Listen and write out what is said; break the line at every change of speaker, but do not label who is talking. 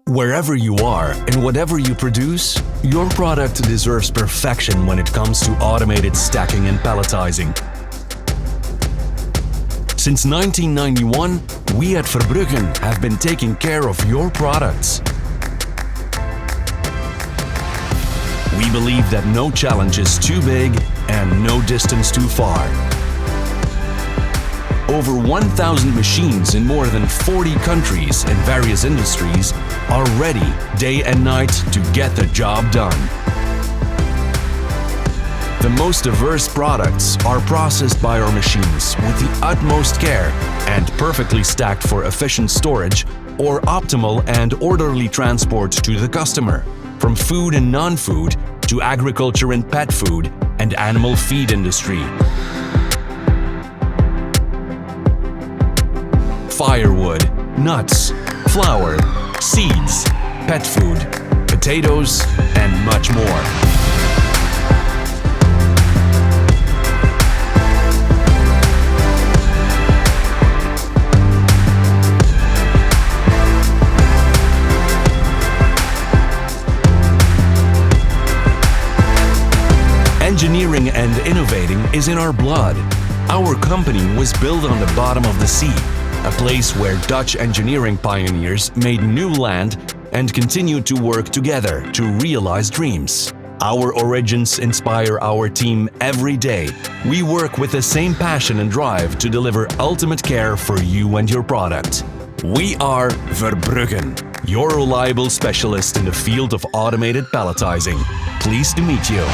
Wherever you are and whatever you produce, your product deserves perfection when it comes to automated stacking and palletizing. Since 1991, we at Verbruggen have been taking care of your products. We believe that no challenge is too big and no distance too far. Over 1,000 machines in more than 40 countries and various industries are ready day and night to get the job done. The most diverse products are processed by our machines with the utmost care and perfectly stacked for efficient storage or optimal and orderly transport to the customer, from food and non-food to agriculture and pet food and animal feed industry. Firewood, nuts, flour, seeds, pet food, potatoes, and much more. Engineering and innovating is in our blood. Our company was built on the bottom of the sea, a place where Dutch engineering pioneers made new land and continued to work together to realize dreams. Our origins inspire our team every day. We work with the same passion and drive to deliver ultimate care for you and your product. We are Verbruggen, your reliable specialist in the field of automated palletizing. Pleased to meet you.